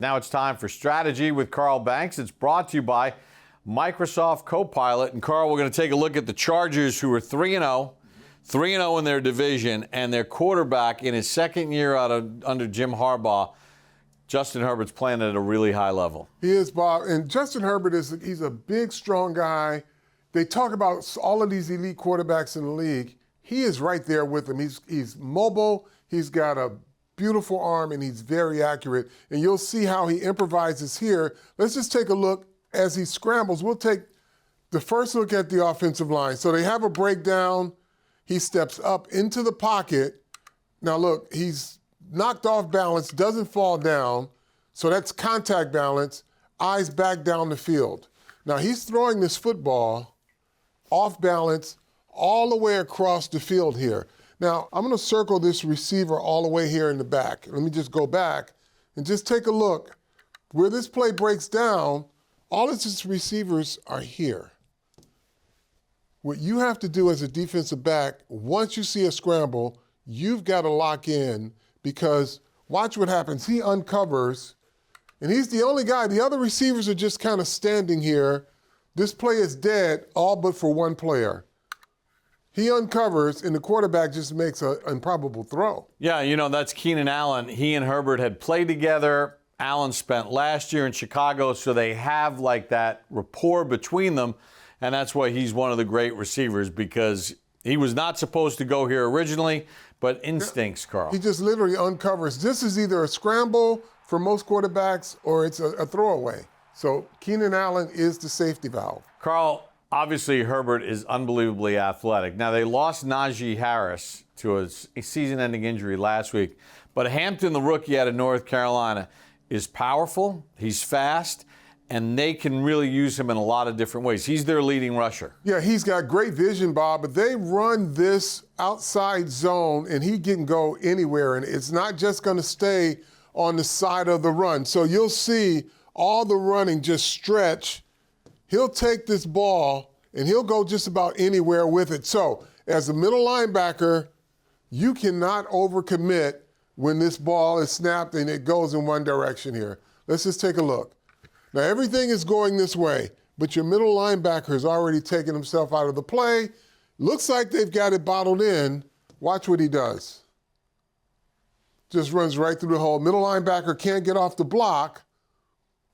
Now it's time for Strategy with Carl Banks. It's brought to you by Microsoft Copilot. And Carl, we're going to take a look at the Chargers, who are 3-0, 3-0 in their division, and their quarterback in his second year under Jim Harbaugh, Justin Herbert's playing at a really high level. He is, Bob. And Justin Herbert he's a big, strong guy. They talk about all of these elite quarterbacks in the league. He is right there with them. He's mobile. He's got a beautiful arm, and he's very accurate. And you'll see how he improvises here. Let's just take a look as he scrambles. We'll take the first look at the offensive line. So they have a breakdown. He steps up into the pocket. Now look, he's knocked off balance, doesn't fall down. So that's contact balance, eyes back down the field. Now he's throwing this football off balance all the way across the field here. Now, I'm going to circle this receiver all the way here in the back. Let me just go back and just take a look. Where this play breaks down, all of its receivers are here. What you have to do as a defensive back, once you see a scramble, you've got to lock in, because watch what happens. He uncovers, and he's the only guy. The other receivers are just kind of standing here. This play is dead, all but for one player. He uncovers, and the quarterback just makes an improbable throw. Yeah, you know, that's Keenan Allen. He and Herbert had played together. Allen spent last year in Chicago, so they have like that rapport between them, and that's why he's one of the great receivers, because he was not supposed to go here originally, but instincts, Carl. He just literally uncovers. This is either a scramble for most quarterbacks or it's a throwaway. So Keenan Allen is the safety valve. Carl, obviously, Herbert is unbelievably athletic. Now, they lost Najee Harris to a season-ending injury last week, but Hampton, the rookie out of North Carolina, is powerful, he's fast, and they can really use him in a lot of different ways. He's their leading rusher. Yeah, he's got great vision, Bob, but they run this outside zone, and he can go anywhere, and it's not just going to stay on the side of the run. So you'll see all the running just stretch. He'll take this ball, and he'll go just about anywhere with it. So as a middle linebacker, you cannot overcommit when this ball is snapped and it goes in one direction here. Let's just take a look. Now, everything is going this way, but your middle linebacker has already taken himself out of the play. Looks like they've got it bottled in. Watch what he does. Just runs right through the hole. Middle linebacker can't get off the block.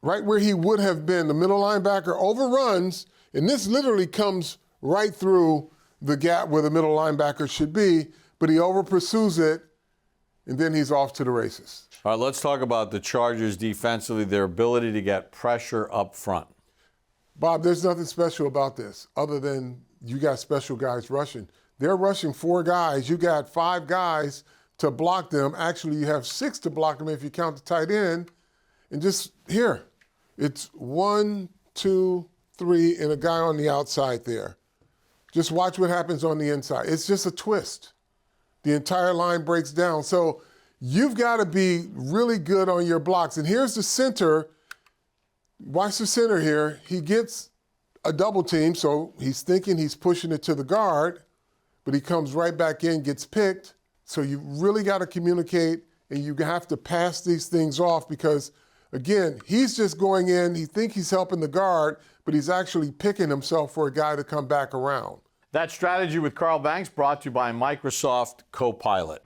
Right where he would have been, the middle linebacker overruns, and this literally comes right through the gap where the middle linebacker should be, but he over pursues it, and then he's off to the races. All right, let's talk about the Chargers defensively, their ability to get pressure up front. Bob, there's nothing special about this other than you got special guys rushing. They're rushing 4 guys. You got 5 guys to block them. Actually, you have 6 to block them if you count the tight end. And just here, it's 1, 2, 3, and a guy on the outside there. Just watch what happens on the inside. It's just a twist. The entire line breaks down. So you've got to be really good on your blocks. And here's the center. Watch the center here. He gets a double team, so he's thinking he's pushing it to the guard, but he comes right back in, gets picked. So you really got to communicate, and you have to pass these things off, because again, he's just going in, he thinks he's helping the guard, but he's actually picking himself for a guy to come back around. That Strategy with Carl Banks brought to you by Microsoft Copilot.